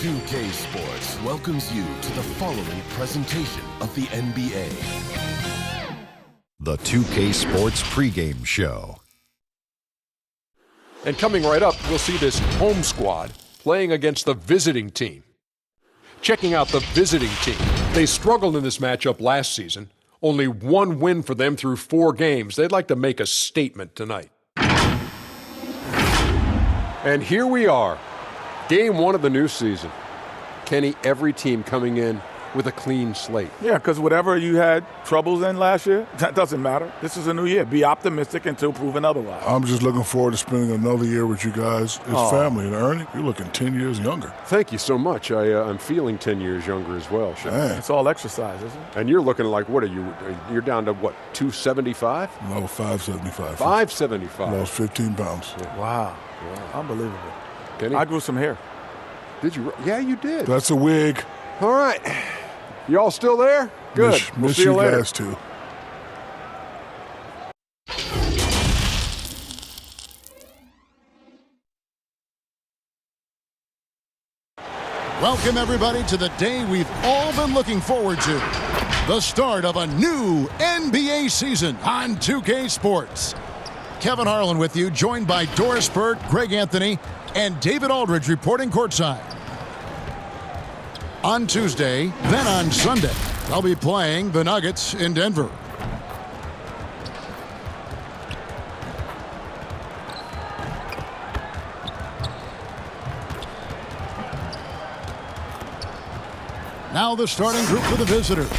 2K Sports welcomes you to the following presentation of the NBA. The 2K Sports pregame show. And coming right up, we'll see this home squad playing against the visiting team. Checking out the visiting team. They struggled in this matchup last season. Only one win for them through 4 games. They'd like to make a statement tonight. And here we are. Game 1 of the new season. Kenny, every team coming in with a clean slate. Yeah, because whatever you had troubles in last year, that doesn't matter. This is a new year. Be optimistic until proven otherwise. I'm just looking forward to spending another year with you guys as family. And Ernie, you're looking 10 years younger. Thank you so much. I'm feeling 10 years younger as well, Shaq. Man. It's all exercise, isn't it? And you're looking like, what are you? You're down to what, 275? No, 575. 575. Lost 15 pounds. Yeah. Wow. Unbelievable. Kenny? I grew some hair. Did you? Yeah, you did. That's a wig. All right. You all still there? Good. We'll Miss see you you later. guys too. Welcome, everybody, to the day we've all been looking forward to. The start of a new NBA season on 2K Sports. Kevin Harlan with you, joined by Doris Burt, Greg Anthony, and David Aldridge reporting courtside. On Tuesday, then on Sunday, they'll be playing the Nuggets in Denver. Now the starting group for the visitors.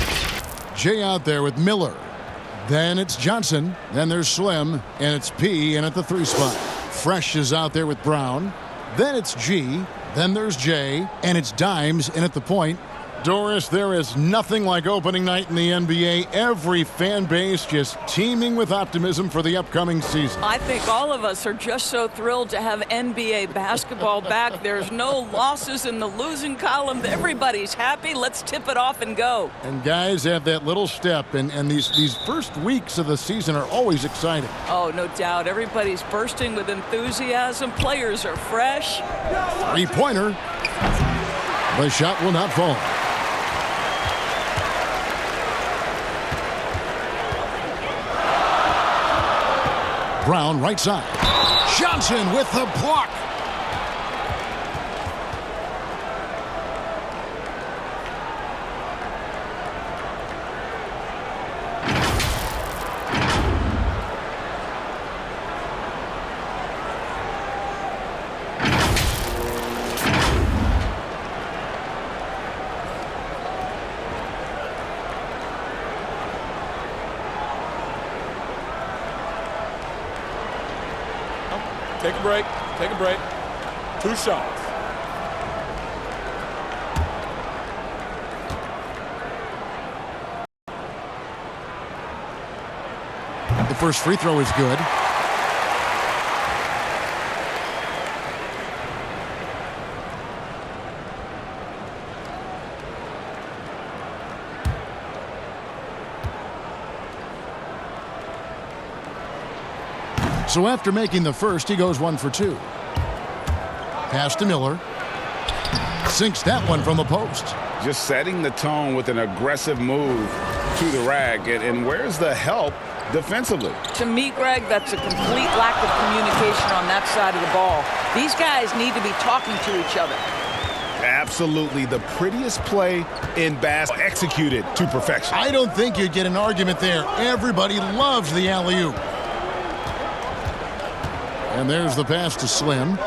Jay out there with Miller. Then it's Johnson. Then there's Slim. And it's P in at the 3 spot. Fresh is out there with Brown. Then it's G. Then there's J. And it's Dimes in at the point. Doris, there is nothing like opening night in the NBA. Every fan base just teeming with optimism for the upcoming season. I think all of us are just so thrilled to have NBA basketball back. There's no losses in the losing column. Everybody's happy. Let's tip it off and go. And guys have that little step, and these first weeks of the season are always exciting. Oh, no doubt. Everybody's bursting with enthusiasm. Players are fresh. 3-pointer. The shot will not fall. Brown right side. Johnson with the block. Take a break. Take a break. 2 shots. The first free throw is good. So after making the first, he goes 1 for 2. Pass to Miller. Sinks that one from the post. Just setting the tone with an aggressive move to the rack. And where's the help defensively? To me, Greg, that's a complete lack of communication on that side of the ball. These guys need to be talking to each other. Absolutely the prettiest play in basketball, executed to perfection. I don't think you'd get an argument there. Everybody loves the alley-oop. And there's the pass to Slim.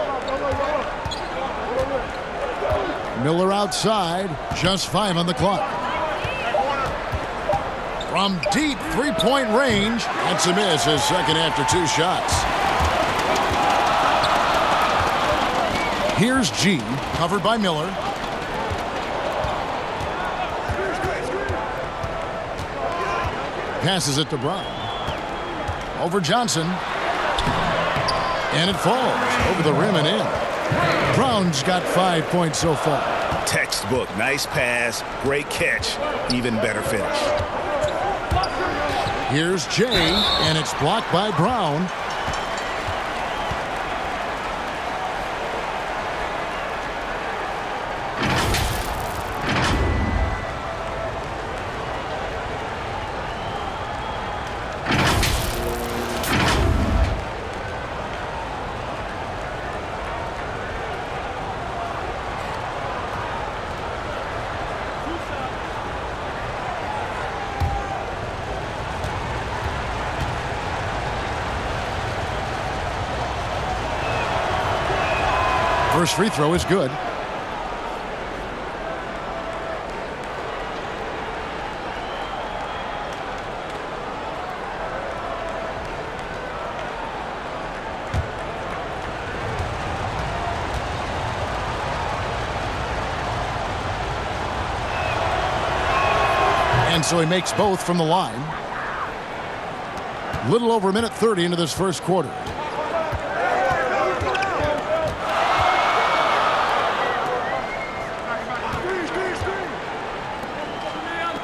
Miller outside, just 5 on the clock. From deep 3-point range, that's a miss, his second after 2 shots. Here's G, covered by Miller. Passes it to Brown. Over Johnson. And it falls over the rim and in. Brown's got 5 points so far. Textbook, nice pass, great catch, even better finish. Here's Jay, and it's blocked by Brown. First free throw is good. And so he makes both from the line. Little over a minute 30 into this first quarter.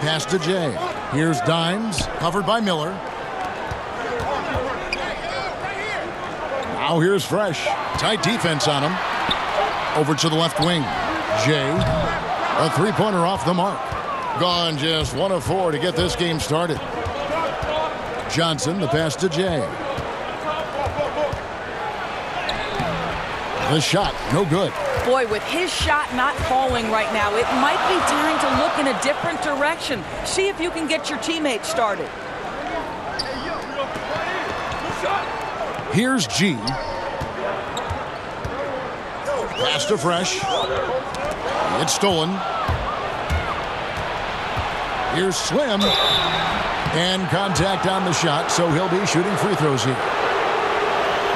Pass to Jay. Here's Dimes, covered by Miller. Now here's Fresh. Tight defense on him. Over to the left wing. Jay, a three-pointer off the mark. Gone just 1 of 4 to get this game started. Johnson, the pass to Jay. The shot, no good. Boy, with his shot not falling right now, it might be time to look in a different direction. See if you can get your teammates started. Here's G. Pass to Fresh. It's stolen. Here's Slim. And contact on the shot, so he'll be shooting free throws here.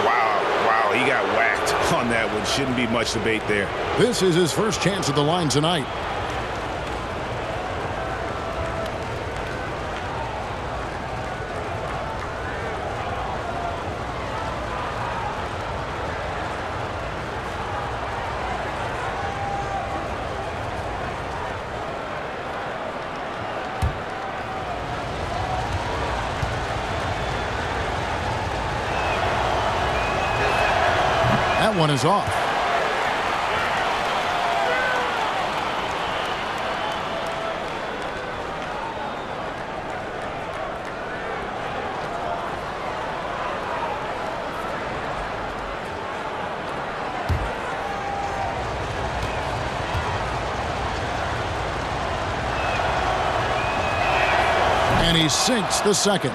Wow, he got whacked on that one. Shouldn't be much debate there. This is his first chance at the line tonight. That one is off. And he sinks the second.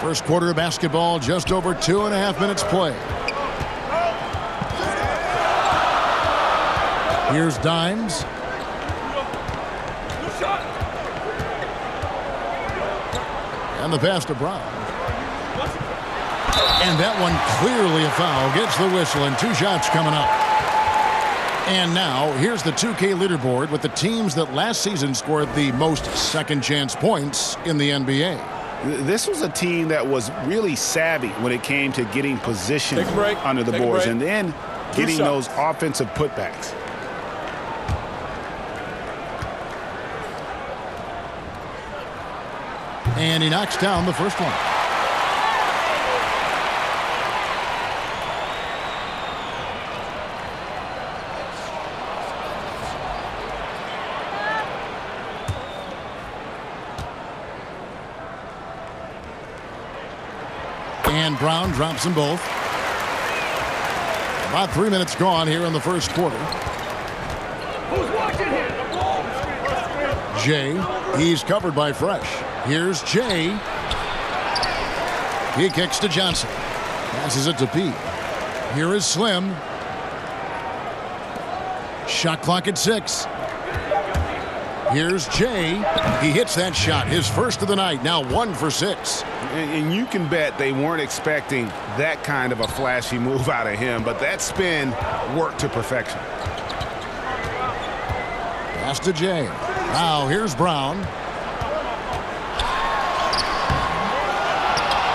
First quarter of basketball, just over 2.5 minutes play. Here's Dimes. And the pass to Brown. And that one clearly a foul. Gets the whistle and 2 shots coming up. And now here's the 2K leaderboard with the teams that last season scored the most second chance points in the NBA. This was a team that was really savvy when it came to getting position under the boards and then getting those offensive putbacks. And he knocks down the first one. And Brown drops them both. About 3 minutes gone here in the first quarter. Who's watching here? Jay, he's covered by Fresh. Here's Jay. He kicks to Johnson. Passes it to P. Here is Slim. Shot clock at 6. Here's Jay. He hits that shot, his first of the night, now 1 for 6. And you can bet they weren't expecting that kind of a flashy move out of him, but that spin worked to perfection. Pass to Jay. Now here's Brown.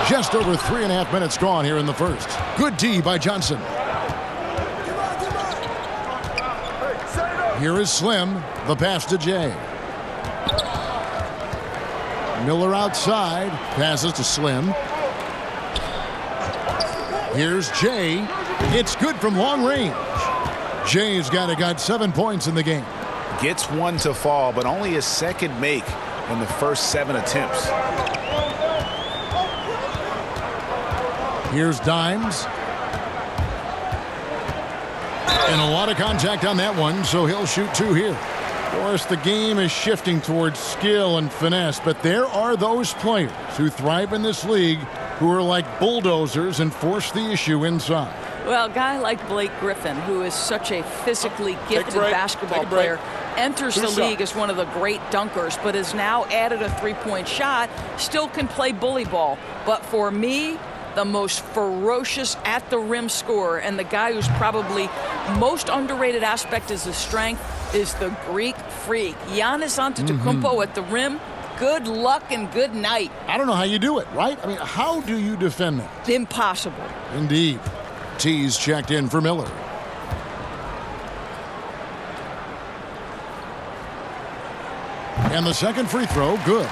Just over 3.5 minutes gone here in the first. Good D by Johnson. Here is Slim. The pass to Jay. Miller outside. Passes to Slim. Here's Jay. It's good from long range. Jay's got 7 points in the game. Gets one to fall, but only his second make in the first 7 attempts. Here's Dimes. And a lot of contact on that one, so he'll shoot 2 here. Of course, the game is shifting towards skill and finesse, but there are those players who thrive in this league who are like bulldozers and force the issue inside. Well, a guy like Blake Griffin, who is such a physically gifted basketball player, enters the league as one of the great dunkers, but has now added a three-point shot, still can play bully ball. But for me, the most ferocious at-the-rim scorer and the guy who's probably most underrated aspect is his strength is the Greek freak. Giannis Antetokounmpo at the rim. Good luck and good night. I don't know how you do it, right? I mean, how do you defend that? Impossible. Indeed. T's checked in for Miller. And the second free throw, good.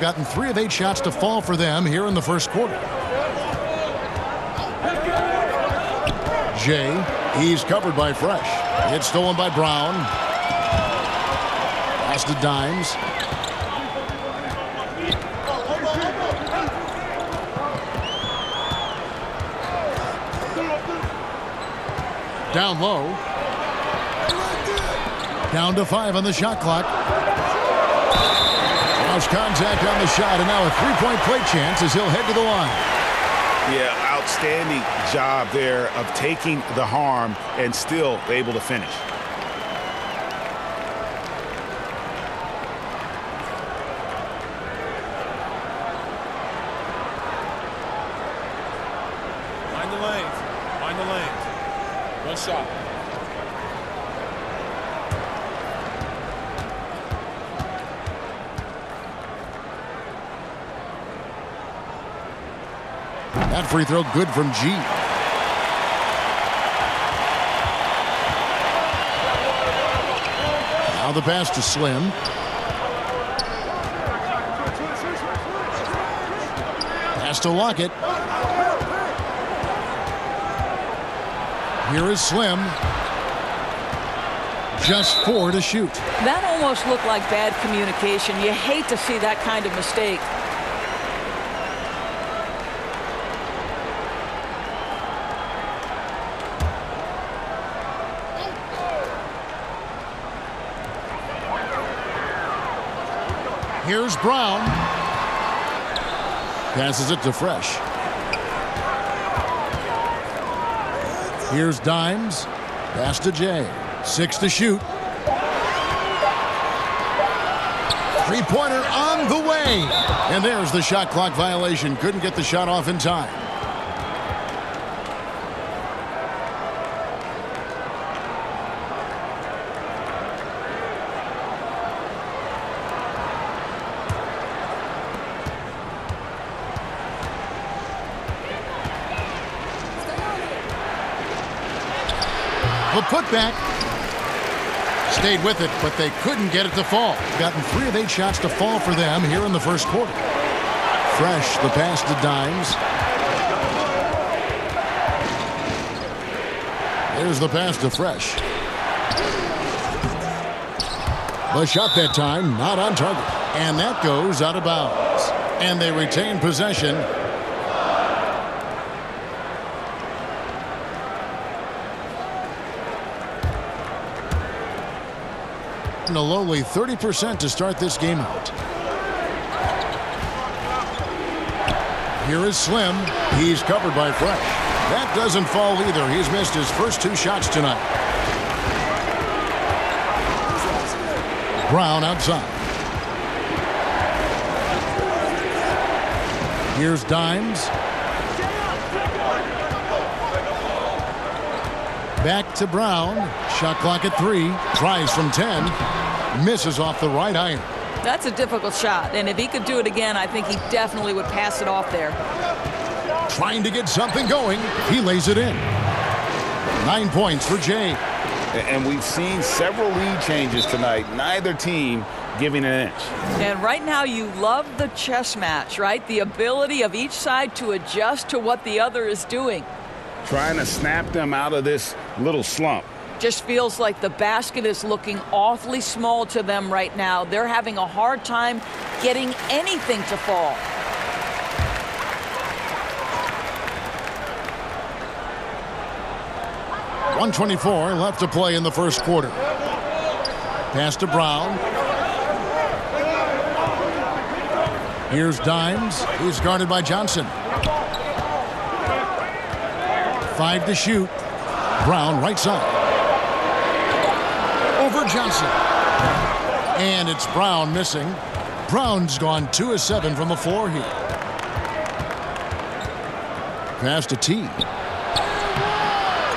Gotten 3 of 8 shots to fall for them here in the first quarter. Jay, he's covered by Fresh. It's stolen by Brown. Pass to Dimes. Down low. Down to 5 on the shot clock. Lost contact on the shot, and now a three-point play chance as he'll head to the line. Yeah, outstanding job there of taking the harm and still able to finish. Find the lanes. Find the lanes. One shot. That free throw good from G. Now the pass to Slim. Pass to Lockett. Here is Slim. Just 4 to shoot. That almost looked like bad communication. You hate to see that kind of mistake. Here's Brown. Passes it to Fresh. Here's Dimes. Pass to Jay. 6 to shoot. Three-pointer on the way. And there's the shot clock violation. Couldn't get the shot off in time. The putback. Stayed with it, but they couldn't get it to fall. Gotten 3 of 8 shots to fall for them here in the first quarter. Fresh, the pass to Dimes. There's the pass to Fresh. The shot that time, not on target. And that goes out of bounds. And they retain possession. A lowly 30% to start this game out. Here is Slim. He's covered by Fresh. That doesn't fall either. He's missed his first 2 shots tonight. Brown outside. Here's Dimes. Back to Brown. Shot clock at 3. Tries from 10. Misses off the right iron. That's a difficult shot, and if he could do it again, I think he definitely would pass it off there. Trying to get something going. He lays it in. 9 points for Jay. And we've seen several lead changes tonight. Neither team giving an inch. And right now you love the chess match, right? The ability of each side to adjust to what the other is doing. Trying to snap them out of this little slump. Just feels like the basket is looking awfully small to them right now. They're having a hard time getting anything to fall. .124 left to play in the first quarter. Pass to Brown. Here's Dimes. He's guarded by Johnson. 5 to shoot. Brown right side. Over Johnson. And it's Brown missing. Brown's gone 2 of 7 from the floor here. Pass to T.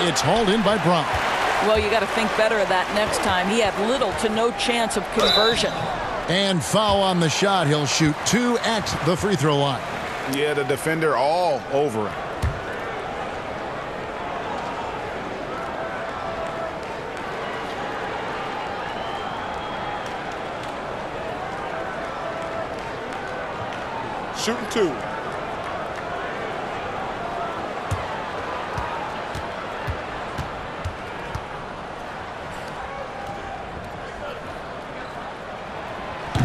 It's hauled in by Brown. Well, you got to think better of that next time. He had little to no chance of conversion. And foul on the shot. He'll shoot 2 at the free throw line. Yeah, the defender all over him. Shooting 2.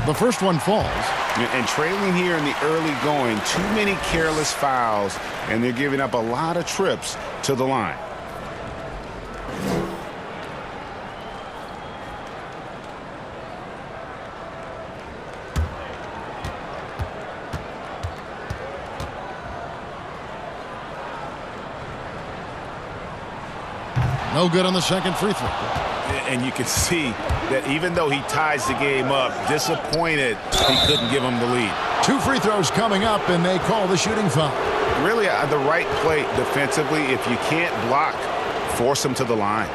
The first one falls. And trailing here in the early going, too many careless fouls, and they're giving up a lot of trips to the line. No good on the second free throw. And you can see that even though he ties the game up, disappointed he couldn't give him the lead. 2 free throws coming up, and they call the shooting foul. Really the right play defensively. If you can't block, force him to the line.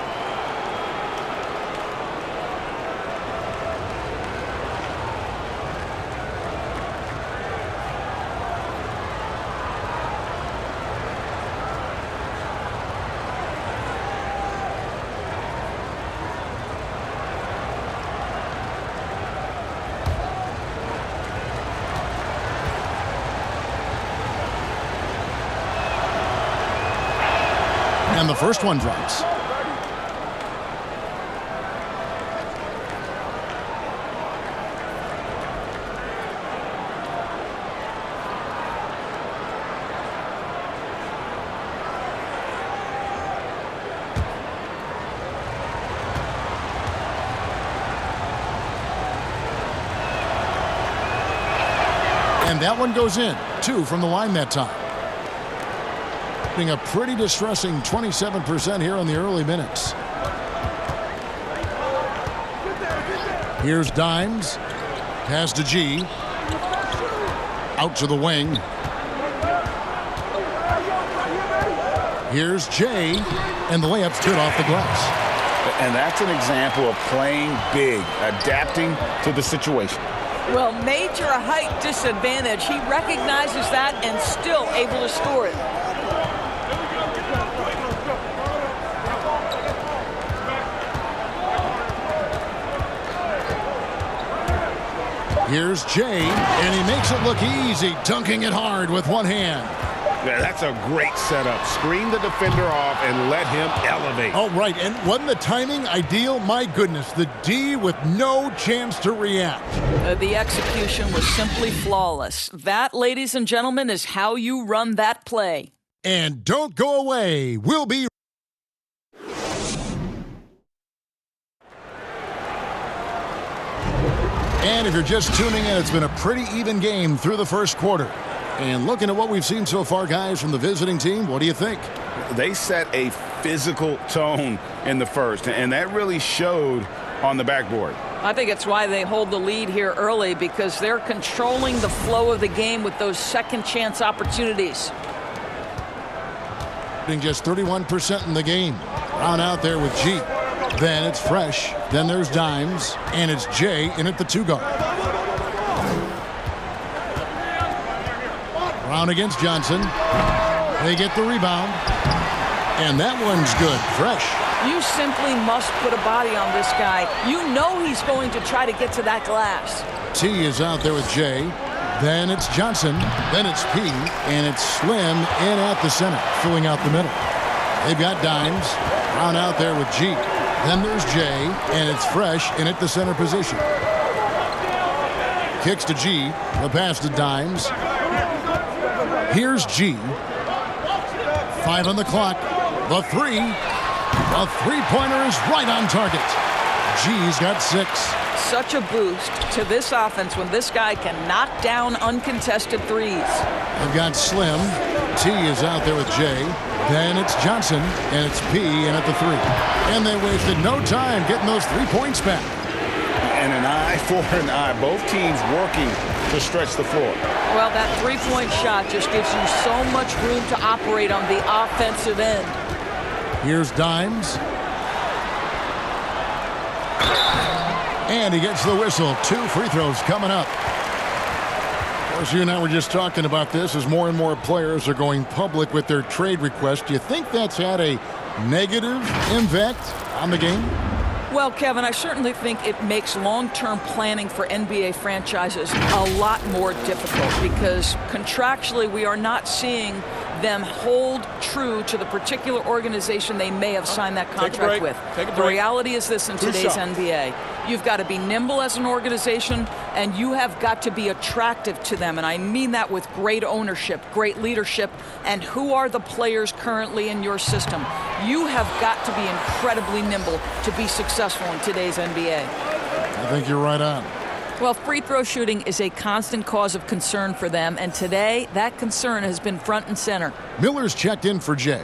And the first one drops. And that one goes in. 2 from the line that time. A pretty distressing 27% here in the early minutes. Here's Dimes. Pass to G. Out to the wing. Here's J. And the layup's good off the glass. And that's an example of playing big, adapting to the situation. Well, major height disadvantage. He recognizes that and still able to score it. Here's Jay, and he makes it look easy, dunking it hard with one hand. Yeah, that's a great setup. Screen the defender off and let him elevate. Oh, right, and wasn't the timing ideal? My goodness, the D with no chance to react. The execution was simply flawless. That, ladies and gentlemen, is how you run that play. And don't go away. We'll be And if you're just tuning in, it's been a pretty even game through the first quarter. And looking at what we've seen so far, guys, from the visiting team, what do you think? They set a physical tone in the first, and that really showed on the backboard. I think it's why they hold the lead here early, because they're controlling the flow of the game with those second chance opportunities. Just 31% in the game. Brown out there with G. Then it's Fresh. Then there's Dimes. And it's Jay in at the 2-guard. Brown against Johnson. They get the rebound. And that one's good. Fresh. You simply must put a body on this guy. You know he's going to try to get to that glass. T is out there with Jay. Then it's Johnson. Then it's P. And it's Slim in at the center, filling out the middle. They've got Dimes. Brown out there with G. Then there's Jay, and it's Fresh in at the center position. Kicks to G. The pass to Dimes. Here's G. 5 on the clock. The 3. The three-pointer is right on target. G's got 6. Such a boost to this offense when this guy can knock down uncontested threes. They've got Slim. T is out there with Jay. Then it's Johnson, and it's P in at the 3. And they wasted no time getting those 3 points back. And an eye for an eye. Both teams working to stretch the floor. Well, that 3-point shot just gives you so much room to operate on the offensive end. Here's Dimes. And he gets the whistle. 2 free throws coming up. Of course, you and I were just talking about this as more and more players are going public with their trade requests. Do you think that's had a negative impact on the game? Well, Kevin, I certainly think it makes long-term planning for NBA franchises a lot more difficult because contractually we are not seeing them hold true to the particular organization they may have signed that contract with. The reality is this in today's NBA. You've got to be nimble as an organization, and you have got to be attractive to them. And I mean that with great ownership, great leadership, and who are the players currently in your system. You have got to be incredibly nimble to be successful in today's NBA. I think you're right on. Well, free throw shooting is a constant cause of concern for them, and today that concern has been front and center. Miller's checked in for Jay.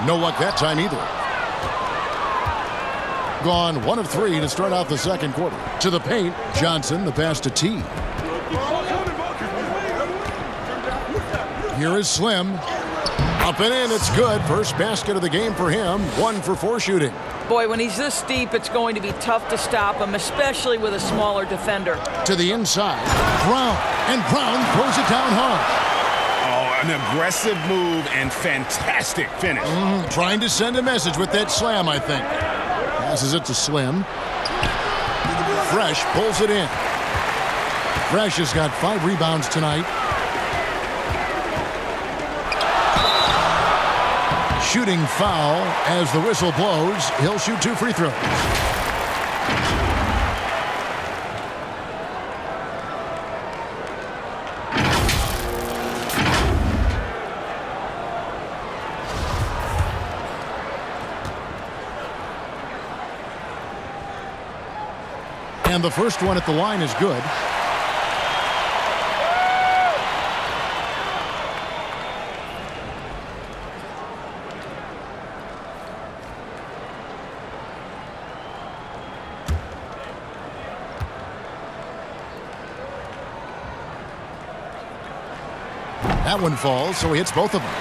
No luck that time either. Gone 1 of 3 to start out the second quarter. To the paint, Johnson, the pass to T. Here is Slim. Up and in, it's good. First basket of the game for him. 1 for 4 shooting. Boy, when he's this deep, it's going to be tough to stop him, especially with a smaller defender. To the inside, Brown. And Brown throws it down hard. Oh, an aggressive move and fantastic finish. Trying to send a message with that slam, I think. Passes it to Slim. Fresh pulls it in. Fresh has got 5 rebounds tonight. Shooting foul as the whistle blows. He'll shoot 2 free throws. And the first one at the line is good. That one falls, so he hits both of them.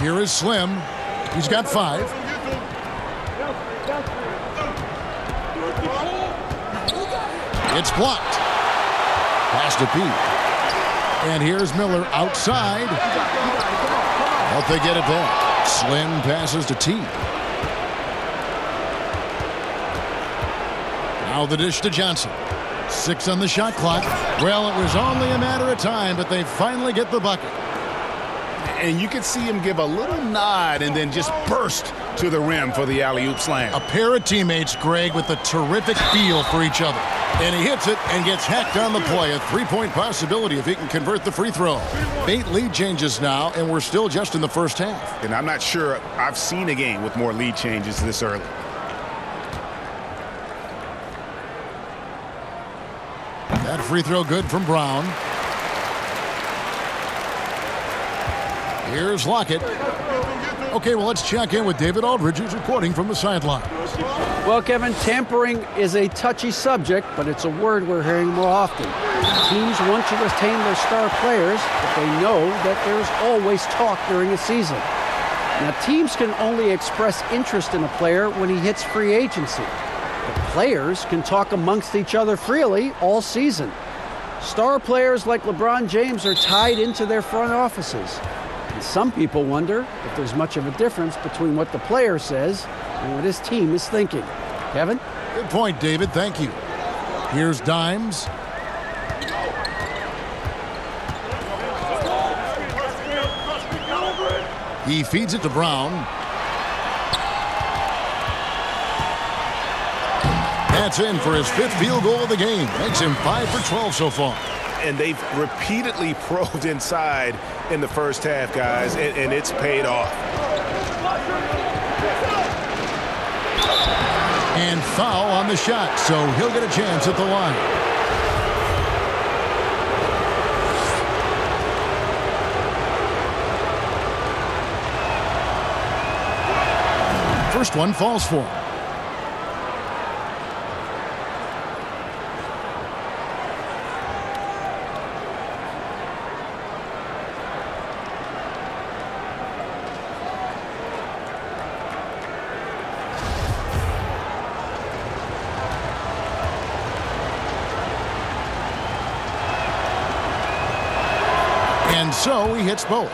Here is Slim. He's got 5. It's blocked. Pass to Pete. And here's Miller outside. Hope they get it back. Slim passes to T. Now the dish to Johnson. 6 on the shot clock. Well, it was only a matter of time, but they finally get the bucket. And you can see him give a little nod and then just burst to the rim for the alley-oop slam. A pair of teammates, Greg, with a terrific feel for each other. And he hits it and gets hacked on the play. A 3-point possibility if he can convert the free throw. 8 lead changes now, and we're still just in the first half. And I'm not sure I've seen a game with more lead changes this early. That free throw good from Brown. Here's Lockett. Okay, well, let's check in with David Aldridge, who's reporting from the sideline. Well, Kevin, tampering is a touchy subject, but it's a word we're hearing more often. Teams want to retain their star players, but they know that there's always talk during a season. Now, teams can only express interest in a player when he hits free agency. But players can talk amongst each other freely all season. Star players like LeBron James are tied into their front offices. And some people wonder if there's much of a difference between what the player says and what his team is thinking. Kevin? Good point, David. Thank you. Here's Dimes. He feeds it to Brown. That's in for his 5th field goal of the game. Makes him 5 for 12 so far. And they've repeatedly probed inside in the first half, guys, and it's paid off. And foul on the shot, so he'll get a chance at the line. First one falls for him. And so he hits both.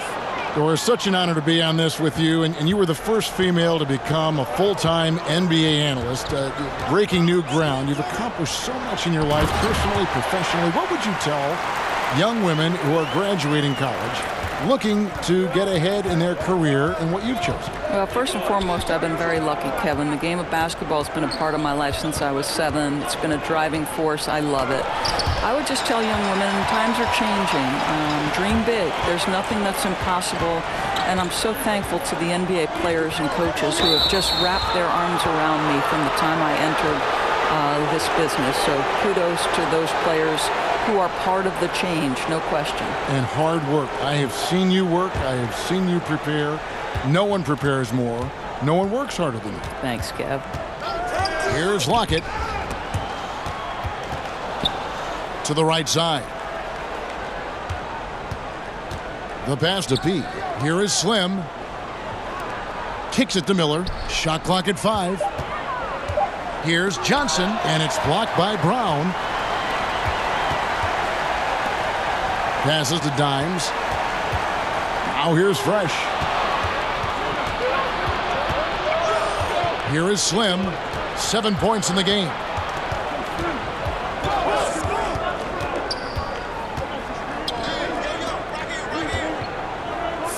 It such an honor to be on this with you, and you were the first female to become a full-time NBA analyst, breaking new ground. You've accomplished so much in your life, personally, professionally. What would you tell young women who are graduating college, looking to get ahead in their career and what you've chosen? Well, first and foremost, I've been very lucky, Kevin. The game of basketball has been a part of my life since I was 7. It's been a driving force. I love it. I would just tell young women, times are changing. Dream big. There's nothing that's impossible. And I'm so thankful to the NBA players and coaches who have just wrapped their arms around me from the time I entered this business. So kudos to those players who are part of the change, no question. And hard work. I have seen you work. I have seen you prepare. No one prepares more. No one works harder than you. Thanks, Kev. Here's Lockett. To the right side. The pass to P. Here is Slim. Kicks it to Miller. Shot clock at 5. Here's Johnson, and it's blocked by Brown. Passes to Dimes. Now here's Fresh. Here is Slim. 7 points in the game.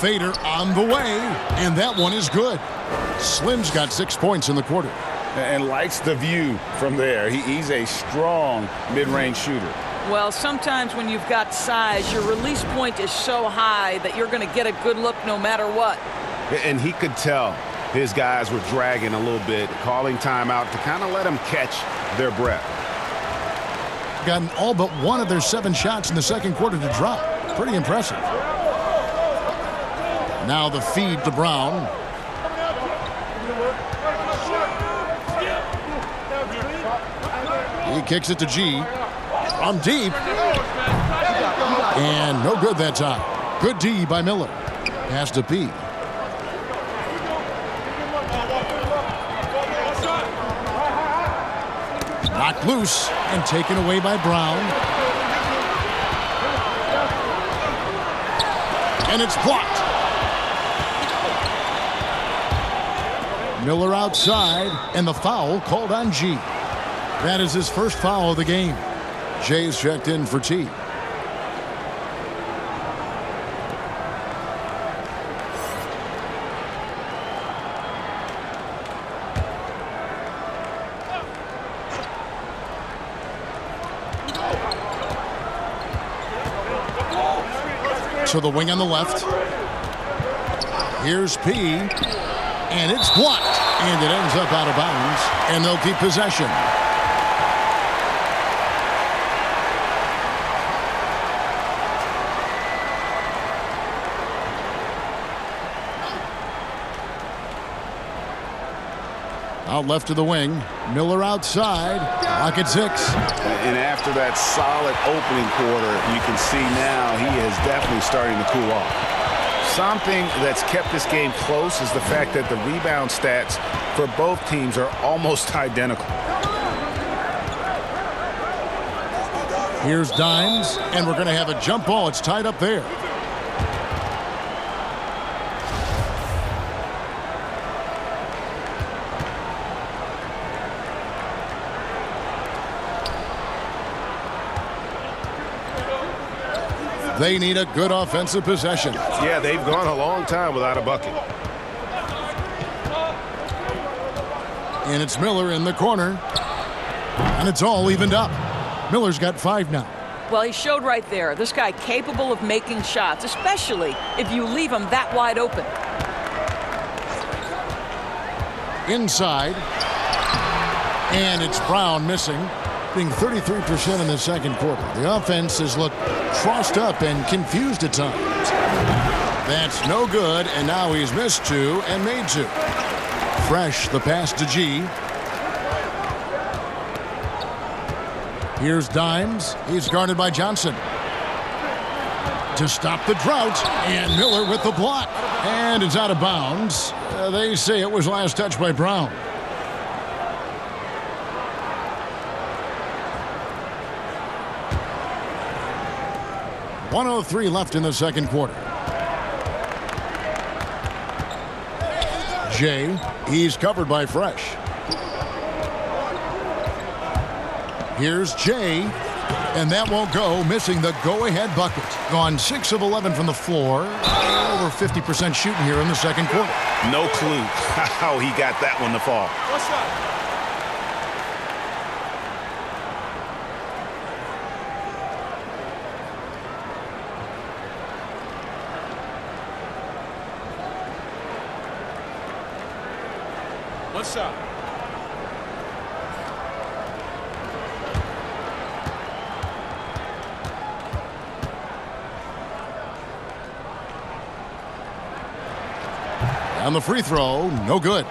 Fader on the way, and that one is good. Slim's got 6 points in the quarter. And likes the view from there. He's a strong mid-range shooter. Well, sometimes when you've got size, your release point is so high that you're going to get a good look no matter what. And he could tell his guys were dragging a little bit, calling timeout to kind of let them catch their breath. Gotten all but one of their 7 shots in the second quarter to drop. Pretty impressive. Now the feed to Brown. He kicks it to G. From deep. And no good that time. Good D by Miller. Pass to P. Knocked loose and taken away by Brown. And it's blocked. Miller outside, and the foul called on G. That is his first foul of the game. Jay's checked in for T. To the wing on the left. Here's P. And it's blocked. And it ends up out of bounds. And they'll keep possession. Out left to the wing. Miller outside. Clock at 6. And after that solid opening quarter, you can see now he is definitely starting to cool off. Something that's kept this game close is the fact that the rebound stats for both teams are almost identical. Here's Dimes, and we're going to have a jump ball. It's tied up there. They need a good offensive possession. Yeah, they've gone a long time without a bucket. And it's Miller in the corner. And it's all evened up. Miller's got 5 now. Well, he showed right there. This guy capable of making shots, especially if you leave him that wide open. inside. And it's Brown missing, being 33% in the second quarter. The offense has looked crossed up and confused at times. That's no good, and now he's missed two and made two. Fresh, the pass to G. Here's Dimes. He's guarded by Johnson. To stop the drought, and Miller with the block. And it's out of bounds. They say it was last touched by Brown. .103 left in the second quarter. Jay, he's covered by Fresh. Here's Jay, and that won't go, missing the go-ahead bucket. Gone 6 of 11 from the floor. Over 50% shooting here in the second quarter. No clue how he got that one to fall. What's up? What's up? On the free throw, no good.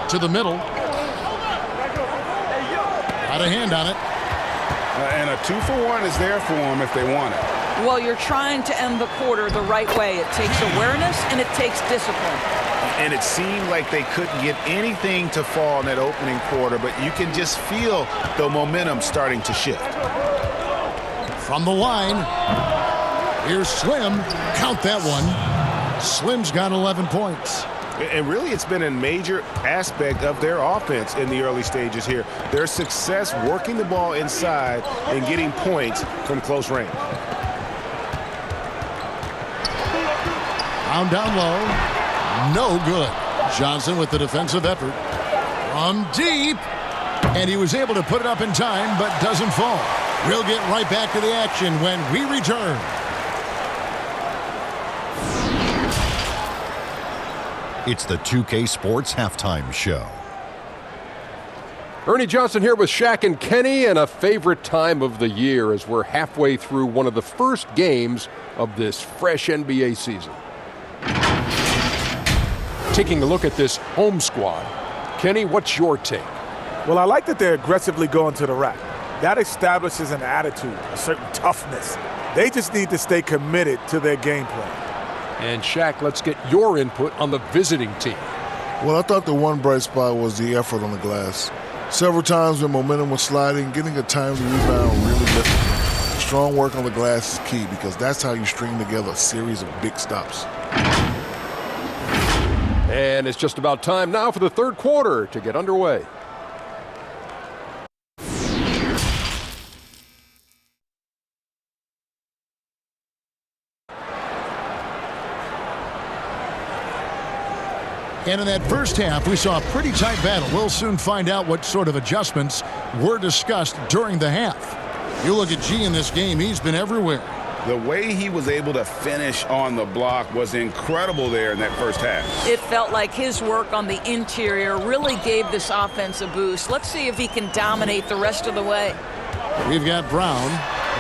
To the middle. Got a hand on it. And a 2-for-1 is there for them if they want it. Well, you're trying to end the quarter the right way. It takes awareness and it takes discipline. And it seemed like they couldn't get anything to fall in that opening quarter, but you can just feel the momentum starting to shift. From the line, here's Slim. Count that one. Slim's got 11 points. And really, it's been a major aspect of their offense in the early stages here. Their success working the ball inside and getting points from close range. Down low. No good. Johnson with the defensive effort. From deep. And he was able to put it up in time, but doesn't fall. We'll get right back to the action when we return. It's the 2K Sports Halftime Show. Ernie Johnson here with Shaq and Kenny, and a favorite time of the year as we're halfway through one of the first games of this fresh NBA season. Taking a look at this home squad. Kenny, what's your take? Well, I like that they're aggressively going to the rack. That establishes an attitude, a certain toughness. They just need to stay committed to their game plan. And Shaq, let's get your input on the visiting team. Well, I thought the one bright spot was the effort on the glass. Several times when momentum was sliding, getting a timely rebound really lifted. Strong work on the glass is key because that's how you string together a series of big stops. And it's just about time now for the third quarter to get underway. And in that first half, we saw a pretty tight battle. We'll soon find out what sort of adjustments were discussed during the half. You look at G in this game, he's been everywhere. The way he was able to finish on the block was incredible there in that first half. It felt like his work on the interior really gave this offense a boost. Let's see if he can dominate the rest of the way. We've got Brown.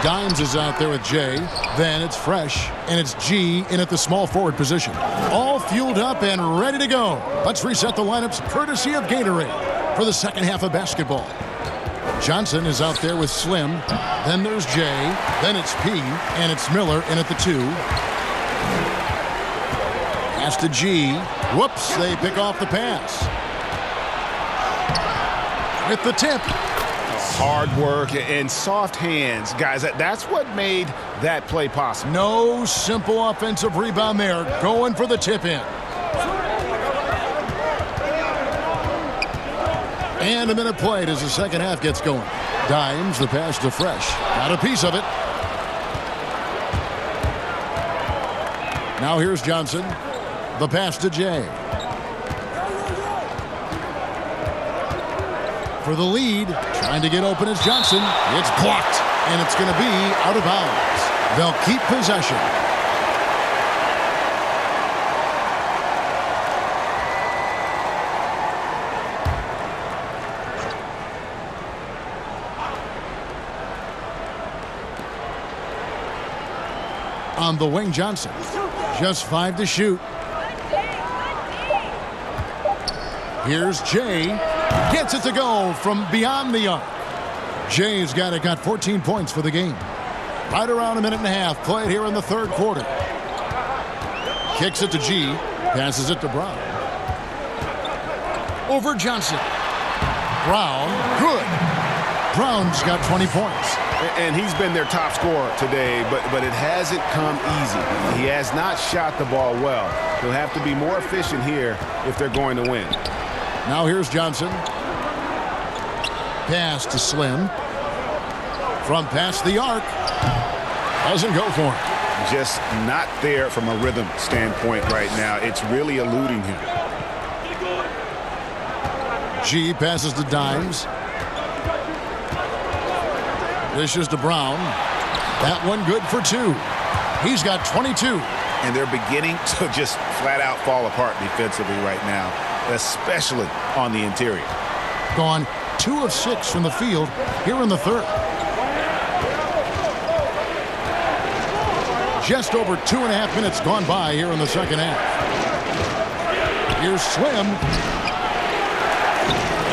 Dimes is out there with Jay. Then it's Fresh, and it's G in at the small forward position. All fueled up and ready to go. Let's reset the lineups courtesy of Gatorade for the second half of basketball. Johnson is out there with Slim. Then there's Jay. Then it's P, and it's Miller in at the 2. Pass to G. Whoops, they pick off the pass. With the tip. Hard work and soft hands. Guys, that's what made that play possible. No simple offensive rebound there. Going for the tip in. And a minute played as the second half gets going. Dimes, the pass to Fresh. Got a piece of it. Now here's Johnson. The pass to Jay. For the lead, trying to get open is Johnson. It's blocked, and it's going to be out of bounds. They'll keep possession. on the wing. Johnson. Just 5 to shoot. Here's Jay. Gets it to go from beyond the arc. Jay's got 14 points for the game. Right around a minute and a half played here in the third quarter. Kicks it to G. Passes it to Brown. Over Johnson. Brown. Good. Brown's got 20 points. And he's been their top scorer today, but it hasn't come easy. He has not shot the ball well. He'll have to be more efficient here if they're going to win. Now here's Johnson. Pass to Slim. From past the arc. Doesn't go for him. Just not there from a rhythm standpoint right now. It's really eluding him. G passes to Dimes. Dishes to Brown. That one good for 2. He's got 22. And they're beginning to just flat out fall apart defensively right now, especially on the interior. Gone 2 of 6 from the field here in the third. Just over 2.5 minutes gone by here in the second half. Here's Slim.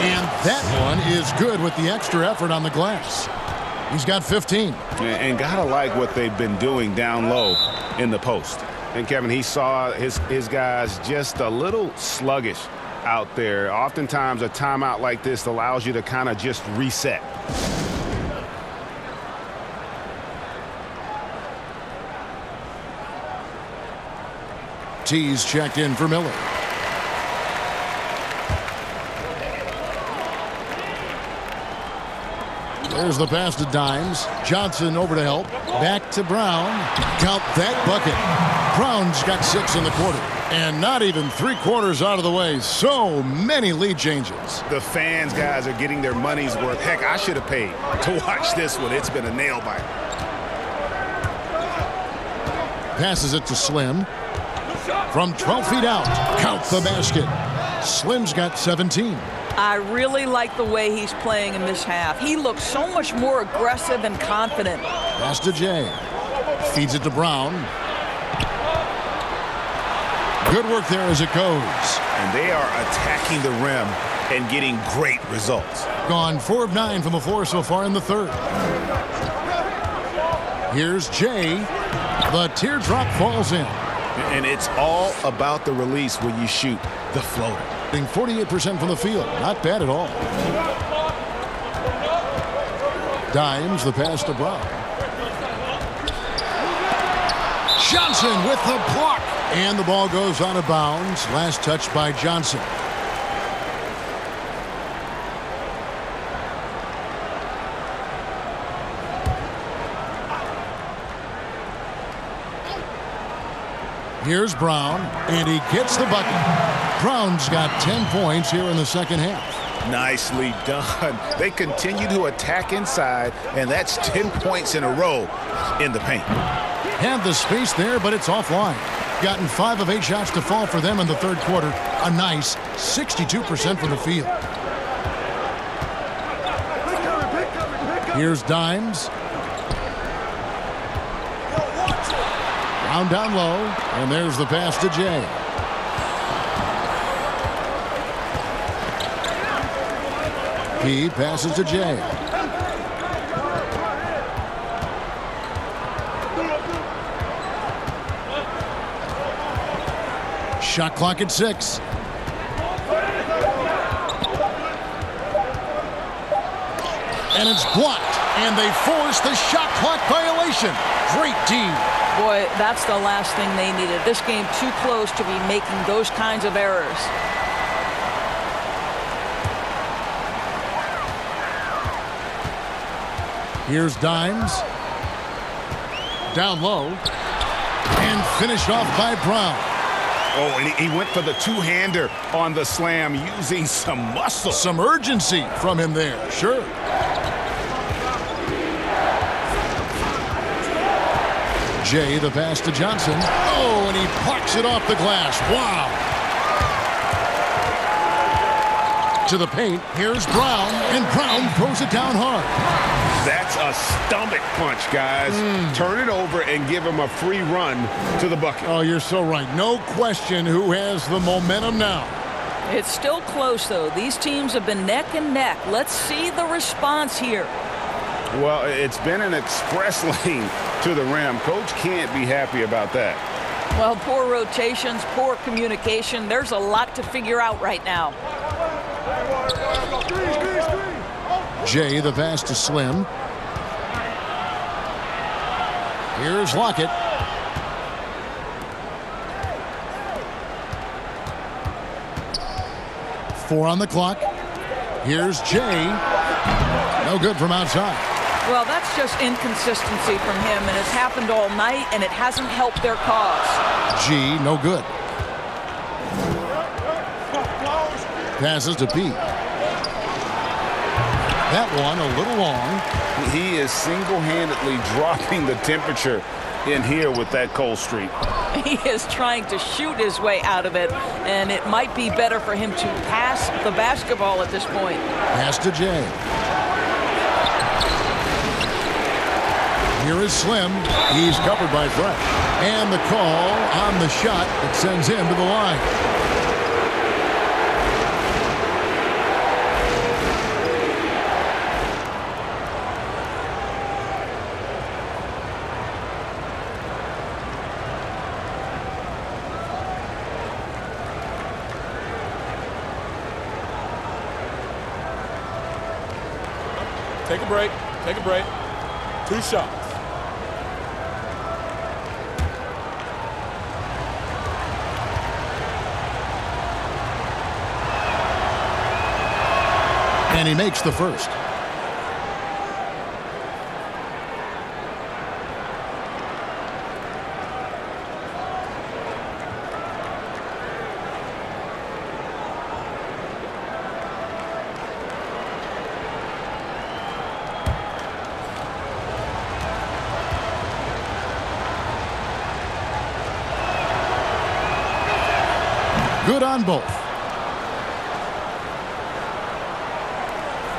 And that one is good with the extra effort on the glass. He's got 15. And gotta like what they've been doing down low in the post. And Kevin, he saw his guys just a little sluggish out there. Oftentimes a timeout like this allows you to kind of just reset. T's checked in for Miller. There's the pass to Dimes. Johnson over to help. Back to Brown. Count that bucket. Brown's got 6 in the quarter. And not even 3/4 out of the way. So many lead changes. The fans, guys, are getting their money's worth. Heck, I should have paid to watch this one. It's been a nail biter. Passes it to Slim. From 12 feet out. Count the basket. Slim's got 17. I really like the way he's playing in this half. He looks so much more aggressive and confident. Pass to Jay. Feeds it to Brown. Good work there as it goes. And they are attacking the rim and getting great results. Gone 4 of 9 from the floor so far in the third. Here's Jay. The teardrop falls in. And it's all about the release when you shoot the floater. 48% from the field. Not bad at all. Dimes the pass to Brown. Johnson with the block. And the ball goes out of bounds. Last touch by Johnson. Here's Brown, and he gets the bucket. Brown's got 10 points here in the second half. Nicely done. They continue to attack inside, and that's 10 points in a row in the paint. Had the space there, but it's offline. Gotten 5 of 8 shots to fall for them in the third quarter. A nice 62% from the field. Here's Dimes. Down low, and there's the pass to Jay. He passes to Jay. Shot clock at 6. And it's blocked, and they force the shot clock violation. Great D. Boy, that's the last thing they needed. This game too close to be making those kinds of errors. Here's Dimes. Down low. And finished off by Brown. Oh, and he went for the two-hander on the slam using some muscle. Some urgency from him there, sure. Jay, the pass to Johnson. Oh, and he parks it off the glass. Wow. to the paint. Here's Brown, and Brown throws it down hard. That's a stomach punch, guys. Turn it over and give him a free run to the bucket. Oh, you're so right. No question who has the momentum now. It's still close, though. These teams have been neck and neck. Let's see the response here. Well, it's been an express lane to the rim. Coach can't be happy about that. Well, poor rotations, poor communication. There's a lot to figure out right now. Jay, the pass to Slim. Here's Lockett. Four on the clock. Here's Jay. No good from outside. Well, that's just inconsistency from him, and it's happened all night, and it hasn't helped their cause. G, no good. Passes to P. That one a little long. He is single-handedly dropping the temperature in here with that cold streak. He is trying to shoot his way out of it, and it might be better for him to pass the basketball at this point. Pass to Jay. Here is Slim. He's covered by Fresh. And the call on the shot that sends him to the line. Take a break. Take a break. 2 shots. And he makes the first. Good on both.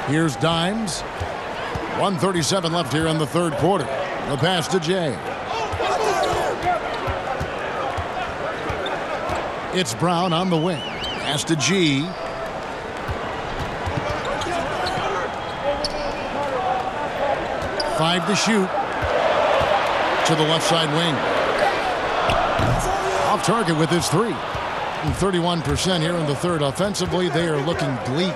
Here's Dimes. 1:37 left here in the third quarter. The pass to Jay. It's Brown on the wing. Pass to G. Five to shoot. To the left side wing. Off target with his three. And 31% here in the third. Offensively, they are looking bleak.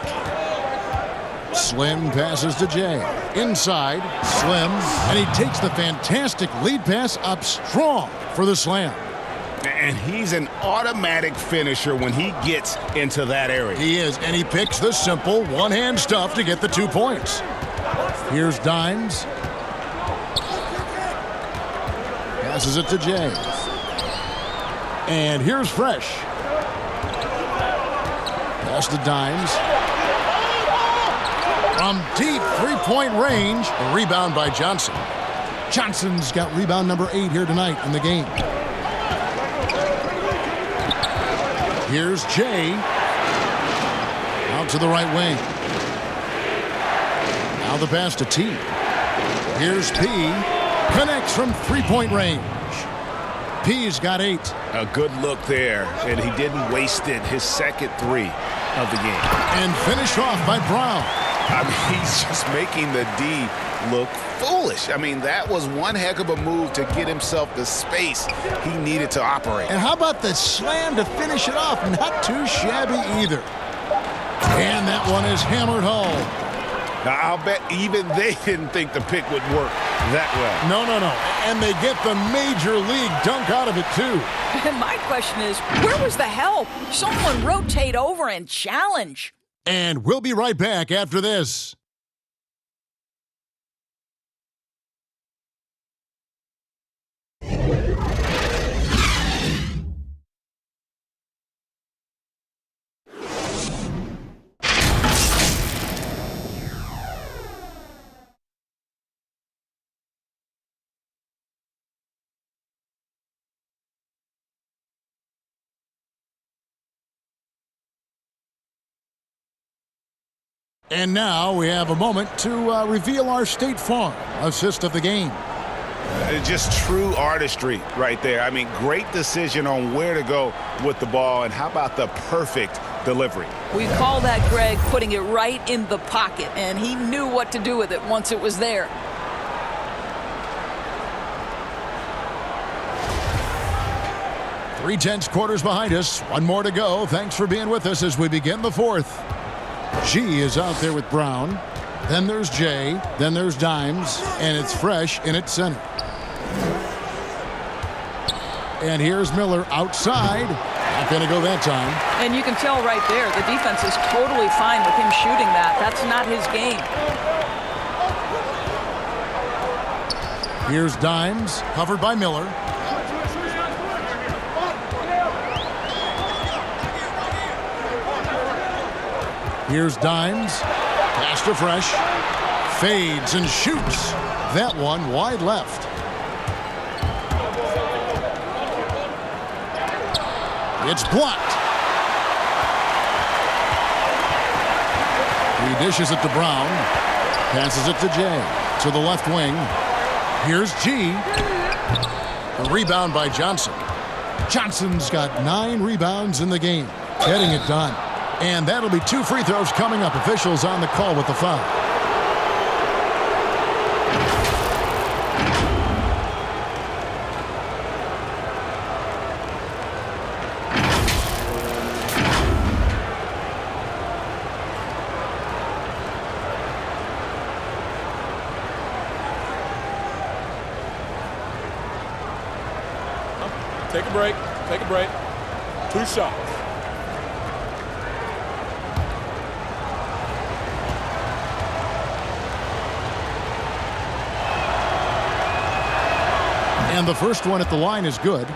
Slim passes to Jay. Inside, Slim, and he takes the fantastic lead pass up strong for the slam. And he's an automatic finisher when he gets into that area. He is, and he picks the simple one-hand stuff to get the 2 points. Here's Dimes. Passes it to Jay. And here's Fresh. Pass to Dimes. From deep three-point range, a rebound by Johnson. Johnson's got rebound number 8 here tonight in the game. Here's Jay. Out to the right wing. Now the pass to T. Here's P. Connects from three-point range. P's got 8. A good look there, and he didn't waste it. His second three of the game. And finished off by Brown. I mean, he's just making the D look foolish. I mean, that was one heck of a move to get himself the space he needed to operate. And how about the slam to finish it off? Not too shabby either. And that one is hammered home. Now, I'll bet even they didn't think the pick would work that well. No. And they get the major league dunk out of it, too. My question is, where was the help? Someone rotate over and challenge. And we'll be right back after this. And now we have a moment to reveal our State Farm assist of the game. Just true artistry right there. I mean, great decision on where to go with the ball, and how about the perfect delivery? We call that, Greg, putting it right in the pocket, and he knew what to do with it once it was there. Three tenths quarters behind us. One more to go. Thanks for being with us as we begin the fourth. G is out there with Brown. Then there's J. Then there's Dimes. And it's Fresh in its center. And here's Miller outside. Not going to go that time. And you can tell right there, the defense is totally fine with him shooting that. That's not his game. Here's Dimes, covered by Miller. Here's Dimes. Pass to Fresh. Fades and shoots. That one wide left. It's blocked. He dishes it to Brown. Passes it to Jay. To the left wing. Here's G. A rebound by Johnson. Johnson's got 9 rebounds in the game. Getting it done. And that'll be 2 free throws coming up. Officials on the call with the foul. Take a break. Take a break. 2 shots. And the first one at the line is good.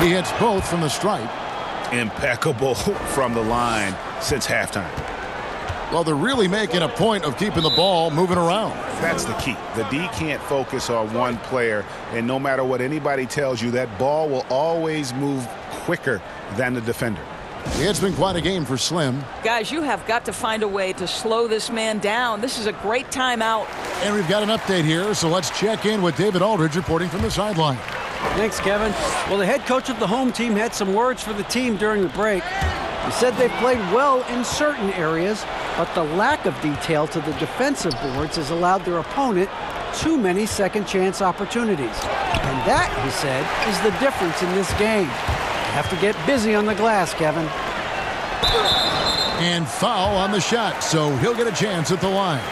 He hits both from the stripe. Impeccable from the line since halftime. Well, they're really making a point of keeping the ball moving around. That's the key. The D can't focus on one player, and no matter what anybody tells you, that ball will always move quicker than the defender. It's been quite a game for Slim. Guys, you have got to find a way to slow this man down. This is a great timeout. And we've got an update here, so let's check in with David Aldridge reporting from the sideline. Thanks, Kevin. Well, the head coach of the home team had some words for the team during the break. He said they played well in certain areas, but the lack of detail to the defensive boards has allowed their opponent too many second-chance opportunities. And that, he said, is the difference in this game. You have to get busy on the glass, Kevin. And foul on the shot, so he'll get a chance at the line.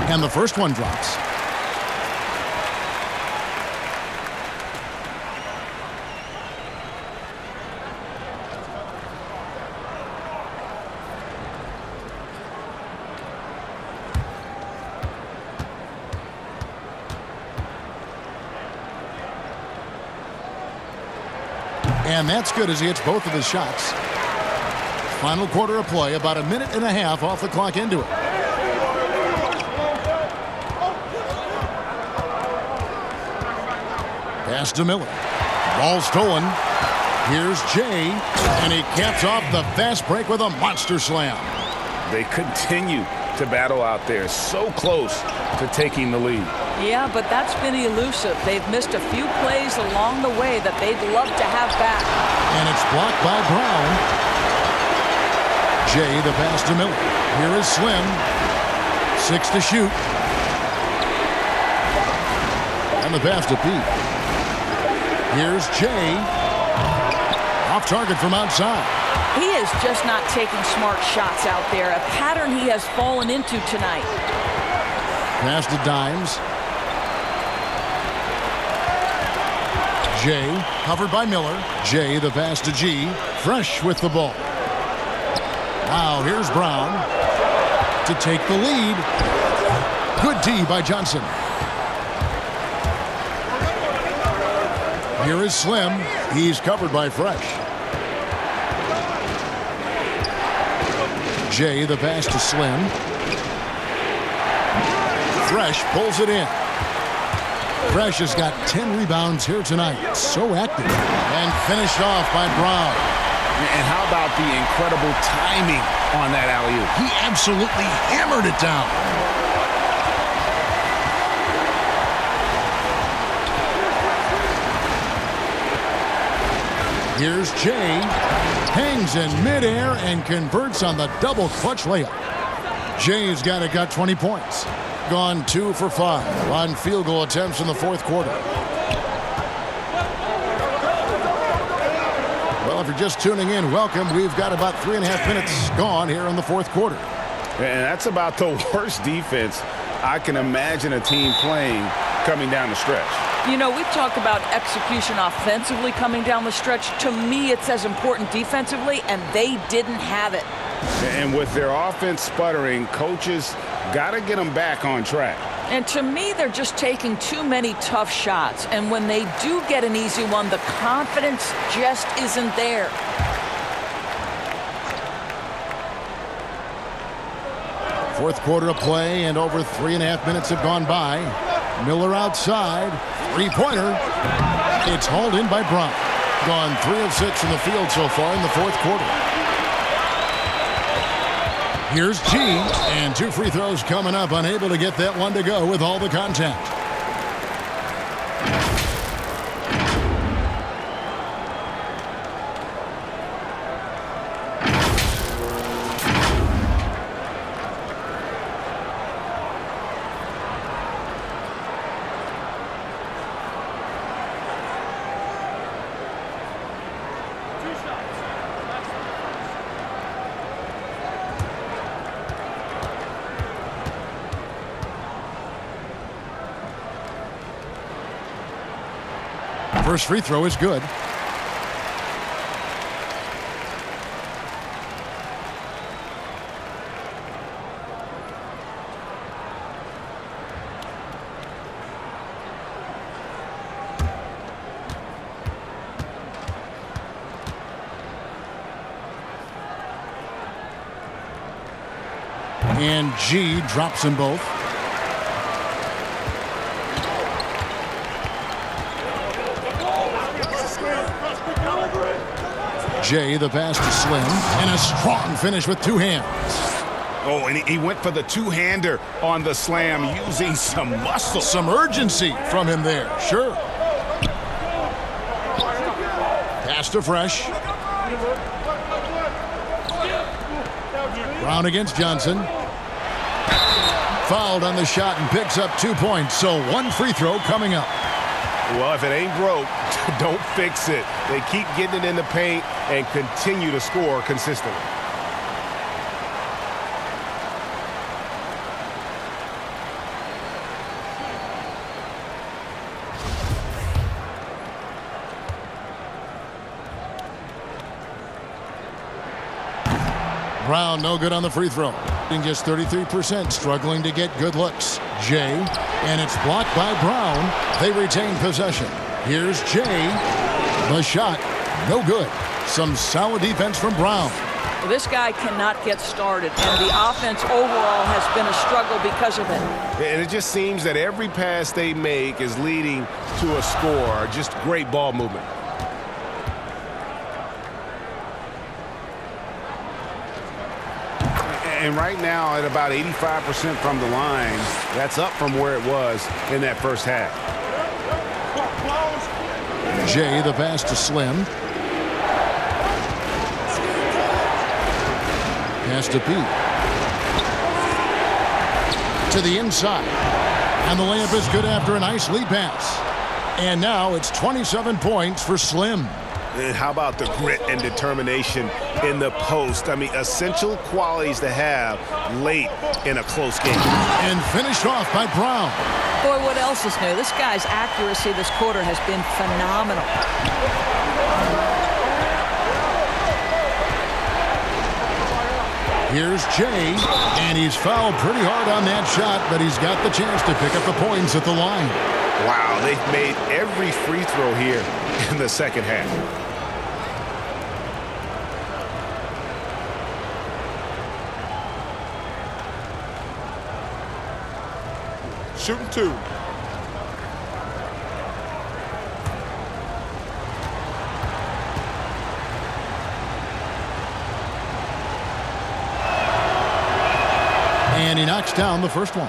And the first one drops. And that's good as he hits both of his shots. Final quarter of play, about 1.5 minutes off the clock into it. Pass to Miller. Ball stolen. Here's Jay, and he caps off the fast break with a monster slam. They continue to battle out there, so close to taking the lead. Yeah, but that's been elusive. They've missed a few plays along the way that they'd love to have back. And it's blocked by Brown. Jay, the pass to Miller. Here is Slim. 6 to shoot. And the pass to Pete. Here's Jay. Off target from outside. He is just not taking smart shots out there, a pattern he has fallen into tonight. Pass to Dimes. Jay, covered by Miller. Jay, the pass to G. Fresh with the ball. Now here's Brown to take the lead. Good D by Johnson. Here is Slim. He's covered by Fresh. Jay, the pass to Slim. Fresh pulls it in. Fresh has got 10 rebounds here tonight. So active. And finished off by Brown. And how about the incredible timing on that alley-oop? He absolutely hammered it down. Here's Jay. Hangs in midair and converts on the double clutch layup. Jay's got 20 points. Gone 2 for 5 on field goal attempts in the fourth quarter. Well, if you're just tuning in, welcome. We've got about 3.5 minutes gone here in the fourth quarter. And that's about the worst defense I can imagine a team playing coming down the stretch. You know, we talk about execution offensively coming down the stretch. To me, it's as important defensively, and they didn't have it. And with their offense sputtering, coaches got to get them back on track. And to me, they're just taking too many tough shots. And when they do get an easy one, the confidence just isn't there. Fourth quarter of play, and over 3.5 minutes have gone by. Miller outside. Three-pointer. It's hauled in by Brown. Gone 3 of 6 from the field so far in the fourth quarter. Here's G, and 2 free throws coming up. Unable to get that one to go with all the contact. First free throw is good. And G drops them both. Jay, the pass to Slim, and a strong finish with 2 hands. Oh, and he went for the two-hander on the slam using some muscle. Some urgency from him there, sure. Pass to Fresh. Brown against Johnson. Fouled on the shot and picks up 2 points, so 1 free throw coming up. Well, if it ain't broke, don't fix it. They keep getting it in the paint and continue to score consistently. Brown no good on the free throw. And just 33%, struggling to get good looks. Jay, and it's blocked by Brown. They retain possession. Here's Jay. The shot, no good. Some solid defense from Brown. Well, this guy cannot get started, and the offense overall has been a struggle because of it. And it just seems that every pass they make is leading to a score. Just great ball movement. And right now at about 85% from the line, that's up from where it was in that first half. Jay, the pass to Slim. Pass to Pete. To the inside. And the layup is good after a nice lead pass. And now it's 27 points for Slim. And how about the grit and determination in the post? I mean, essential qualities to have late in a close game. And finished off by Brown. Boy, what else is new? This guy's accuracy this quarter has been phenomenal. Here's Jay, and he's fouled pretty hard on that shot, but he's got the chance to pick up the points at the line. Wow, they've made every free throw here in the second half. Shooting 2. And he knocks down the first one.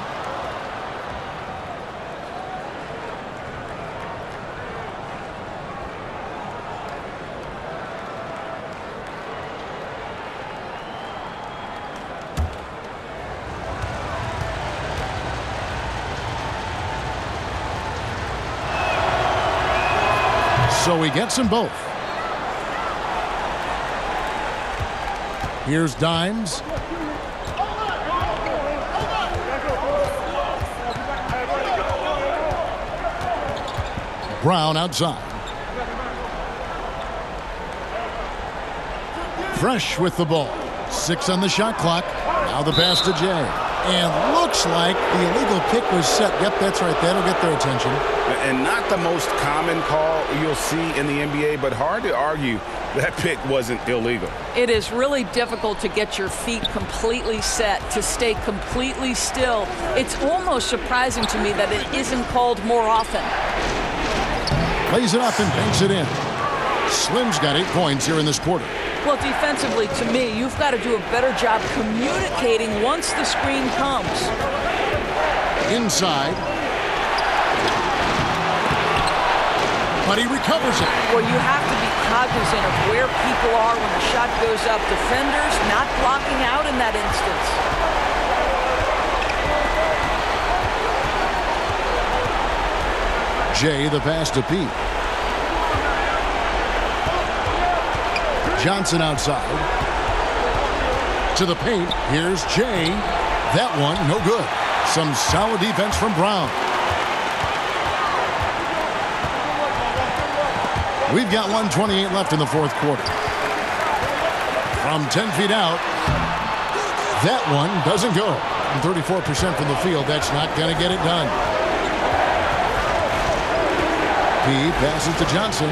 So he gets them both. Here's Dimes. Brown outside. Fresh with the ball. 6 on the shot clock. Now the pass to Jay. And looks like the illegal kick was set. Yep, that's right. That'll get their attention. And not the most common call you'll see in the NBA, but hard to argue that pick wasn't illegal. It is really difficult to get your feet completely set, to stay completely still. It's almost surprising to me that it isn't called more often. Lays it up and banks it in. Slim's got 8 points here in this quarter. Well, defensively, to me, you've got to do a better job communicating once the screen comes. Inside. But he recovers it. Well, you have to be cognizant of where people are when the shot goes up. Defenders not blocking out in that instance. Jay, the pass to Pete. Johnson outside. To the paint. Here's Jay. That one, no good. Some solid defense from Brown. We've got 1:28 left in the fourth quarter. From 10 feet out. That one doesn't go. 34% from the field. That's not going to get it done. He passes to Johnson.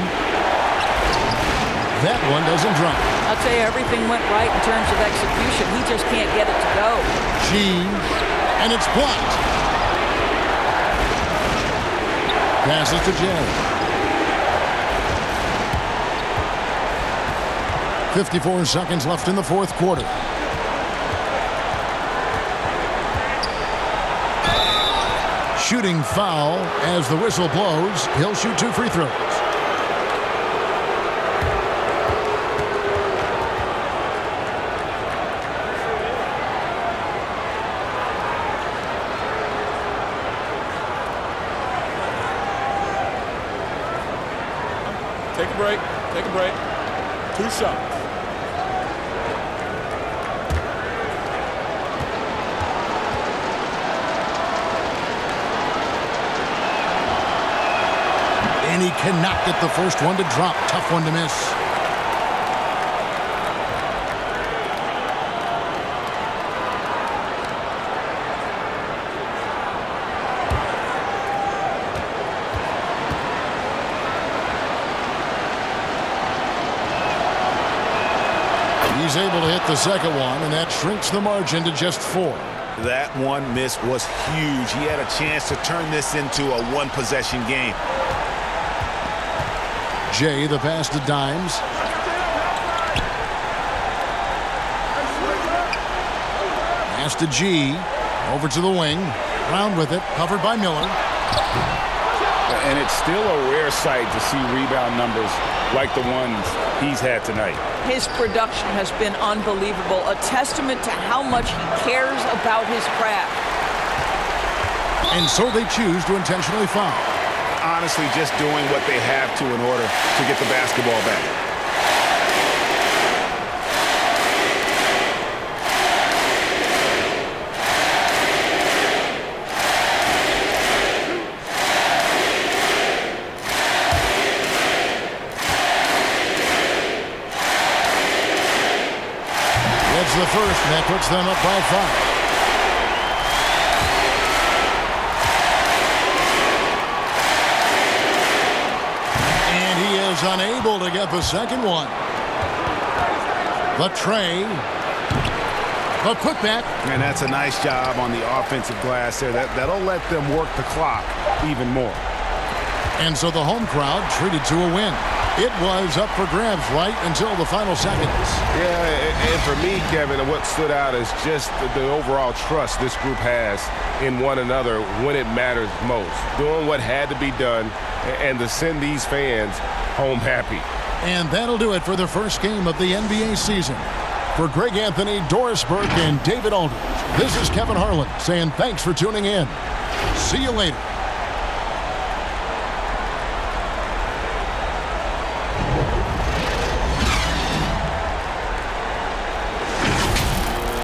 That one doesn't drop. I'll tell you, everything went right in terms of execution. He just can't get it to go. And it's blocked. Passes to Jay. 54 seconds left in the fourth quarter. Shooting foul as the whistle blows. He'll shoot 2 free throws. Take a break. Take a break. 2 shots. And he cannot get the first one to drop. Tough one to miss. He's able to hit the second one, and that shrinks the margin to just 4. That one miss was huge. He had a chance to turn this into a one-possession game. Jay, the pass to Dimes. Pass to G. Over to the wing. Brown with it. Covered by Miller. And it's still a rare sight to see rebound numbers like the ones he's had tonight. His production has been unbelievable. A testament to how much he cares about his craft. And so they choose to intentionally foul. Honestly, just doing what they have to in order to get the basketball back. It's the first, and that puts them up by 5. Unable to get the second one. The tray. The putback. And that's a nice job on the offensive glass there. That'll let them work the clock even more. And so the home crowd treated to a win. It was up for grabs right until the final seconds. Yeah, and for me, Kevin, what stood out is just the overall trust this group has in one another when it matters most. Doing what had to be done and to send these fans home happy. And that'll do it for the first game of the NBA season. For Greg Anthony, Doris Burke, and David Aldridge, this is Kevin Harlan saying thanks for tuning in. See you later.